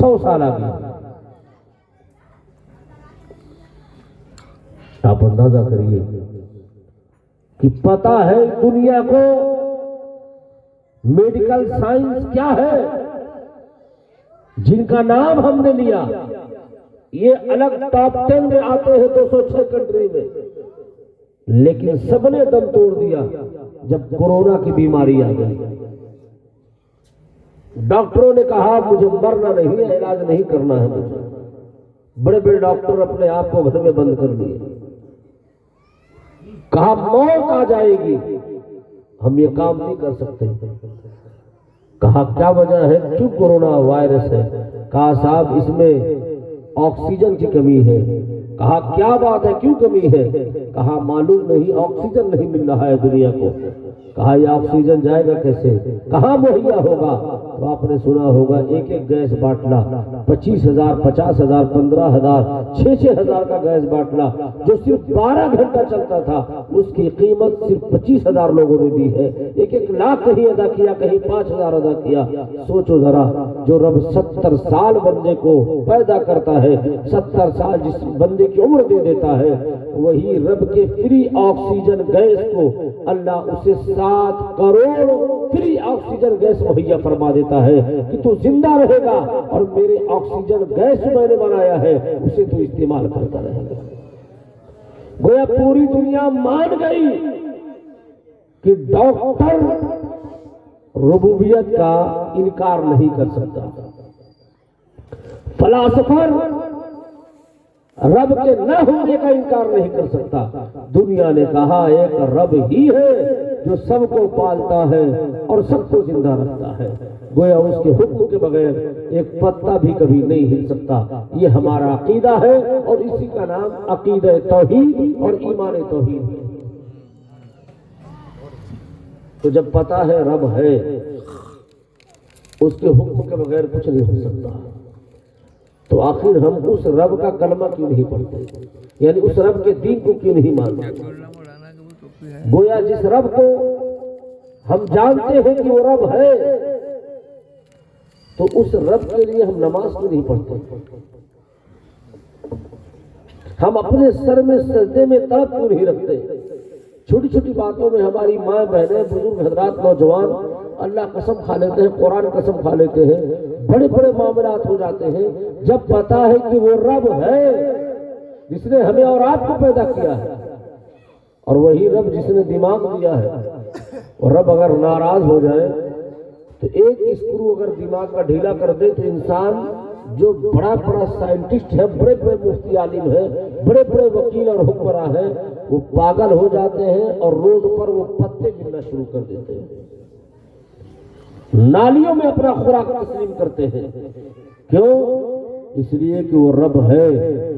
100 سال آگے. آپ اندازہ کریے کہ پتا ہے دنیا کو میڈیکل سائنس کیا ہے جن کا نام ہم نے لیا. یہ الگ ٹاپ 10 میں آتے ہیں 206 کنٹری میں، لیکن سب نے دم توڑ دیا جب کورونا کی بیماری آ گئی. ڈاکٹروں نے کہا مجھے مرنا نہیں ہے، علاج نہیں کرنا ہے مجھے. بڑے بڑے ڈاکٹر اپنے آپ کو گھر میں بند کر لیے. کہا موت آ جائے گی، ہم یہ کام نہیں کر سکتے. کہا کیا وجہ ہے؟ کیوں کورونا وائرس ہے؟ کہا صاحب اس میں آکسیجن کی کمی ہے. کہا کیا بات ہے، کیوں کمی ہے؟ کہا معلوم نہیں، آکسیجن نہیں مل رہا ہے دنیا کو. کہا یہ آکسیجن جائے گا کیسے؟ کہاں مہیا ہوگا؟ تو آپ نے سنا ہوگا ایک ایک گیس باٹلا 25,000 50,000 15,000 6,000 کا گیس باٹلا جو صرف 12 گھنٹہ چلتا تھا، اس کی قیمت صرف 25,000 لوگوں نے دی ہے. 1 لاکھ کہیں ادا کیا، کہیں 5,000 ادا کیا. سوچو ذرا، جو رب 70 سال بندے کو پیدا کرتا ہے، 70 سال جس بندے کی عمر دے دیتا ہے، وہی رب کے فری آکسیجن گیس کو اللہ اسے 7 کروڑ فری آکسیجن گیس مہیا فرما دیتا ہے کہ تو زندہ رہے گا اور میرے آکسیجن گیس میں نے بنایا ہے اسے تو استعمال کرتا رہے گا. گویا پوری دنیا مان گئی کہ ڈاکٹر ربوبیت کا انکار نہیں کر سکتا. فلاسفر رب کے نہ ہونے کا انکار نہیں کر سکتا. دنیا نے کہا ایک رب ہی ہے جو سب کو پالتا ہے اور سب کو زندہ رکھتا ہے. گویا اس کے حکم کے بغیر ایک پتا بھی کبھی نہیں ہل سکتا. یہ ہمارا عقیدہ ہے اور اسی کا نام عقیدہ توحید اور ایمان توحید ہے. تو جب پتا ہے رب ہے، اس کے حکم کے بغیر کچھ نہیں ہو سکتا، تو آخر ہم اس رب کا کلمہ کیوں نہیں پڑھتے؟ یعنی اس رب کے دین کو کیوں نہیں مانتے؟ گویا جس رب کو ہم جانتے ہیں کہ وہ رب ہے، تو اس رب کے لیے ہم نماز کیوں نہیں پڑھتے؟ ہم اپنے سر میں سجدے میں طلب کیوں نہیں رکھتے؟ چھوٹی چھوٹی باتوں میں ہماری ماں بہنیں بزرگ حضرات نوجوان اللہ قسم کھا لیتے ہیں، قرآن قسم کھا لیتے ہیں، بڑے بڑے معاملات ہو جاتے ہیں. جب پتا ہے کہ وہ رب ہے جس نے ہمیں اور آپ کو پیدا کیا ہے، اور وہی رب جس نے دماغ دیا ہے، اور رب اگر ناراض ہو جائے تو ایک اسکرو اگر دماغ کا ڈھیلا کر دے تو انسان جو بڑا بڑا سائنٹسٹ ہے، بڑے بڑے مفتی عالم ہے، بڑے بڑے وکیل اور حکمراں ہیں، وہ پاگل ہو جاتے ہیں اور روڈ پر وہ پتے گرنا شروع کر دیتے ہیں، نالیوں میں اپنا خوراک تسلیم کرتے ہیں. کیوں؟ اس لیے کہ وہ رب ہے.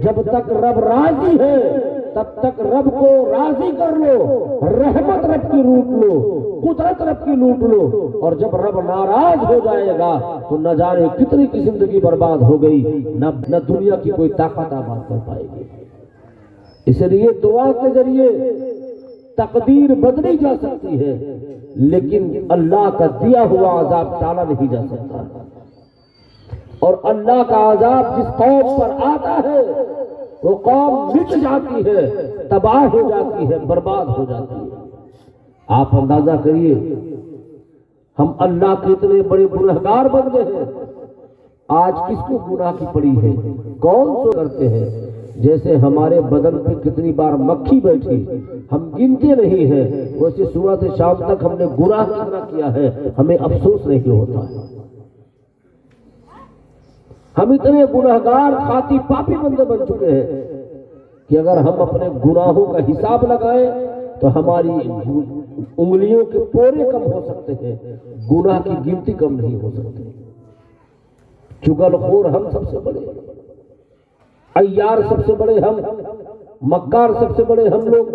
جب تک رب راضی ہے تب تک رب کو راضی کر لو، رحمت رب کی لوٹ لو، قدرت رب کی لوٹ لو. اور جب رب ناراض ہو جائے گا تو نہ جانے کتنی کی زندگی برباد ہو گئی، نہ دنیا کی کوئی طاقت آباد کر پائے گی. اس لیے دعا کے ذریعے تقدیر بدلی جا سکتی ہے، لیکن اللہ کا دیا ہوا عذاب ٹالا نہیں جا سکتا. اور اللہ کا عذاب جس قوم پر آتا ہے وہ قوم مٹ جاتی ہے، تباہ ہو جاتی ہے، برباد ہو جاتی ہے. آپ اندازہ کریے ہم اللہ کے اتنے بڑے گنہگار بن گئے ہیں. آج کس کو گناہ کی پڑی ہے؟ کون سو کرتے ہیں؟ جیسے ہمارے بدن پہ کتنی بار مکھی بیٹھی ہم گنتے نہیں ہیں، ویسے صبح سے شام تک ہم نے گناہ کتنا کیا ہے ہمیں افسوس نہیں ہوتا ہے. ہم اتنے گنہگار خاطی پاپی بندے بن چکے ہیں کہ اگر ہم اپنے گناہوں کا حساب لگائیں تو ہماری انگلیوں کے پورے کم ہو سکتے ہیں، گناہ کی گنتی کم نہیں ہو سکتی. چغل خور ہم سب سے بڑے، عیار سب سے بڑے ہم، مکار سب سے بڑے ہم لوگ،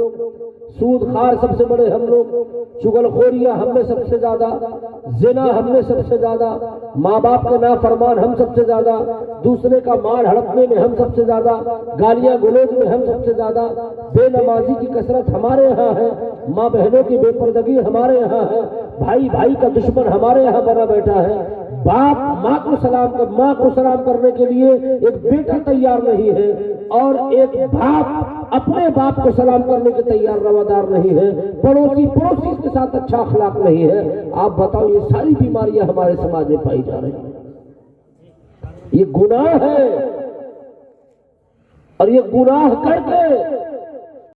سود خار سب سے بڑے ہم لوگ، چغل خوریاں ہم میں سب سے زیادہ، زنا ہم میں سب سے زیادہ، ماں باپ کے نافرمان ہم سب سے زیادہ، دوسرے کا مال ہڑپنے میں ہم سب سے زیادہ، گالیاں گلوچ میں ہم سب سے زیادہ، بے نمازی کی کثرت ہمارے یہاں ہے، ماں بہنوں کی بے پردگی ہمارے یہاں ہے، بھائی بھائی کا دشمن ہمارے یہاں بنا بیٹھا ہے، باپ ماں کو سلام کرنے کے لیے ایک بیٹا تیار نہیں ہے، اور ایک باپ اپنے باپ کو سلام کرنے کے تیار روادار نہیں ہے، پڑوسی کے ساتھ اچھا اخلاق نہیں ہے۔ آپ بتاؤ، یہ ساری بیماریاں ہمارے سماج میں پائی جا رہی ہیں۔ یہ گناہ ہے، اور یہ گناہ کر کے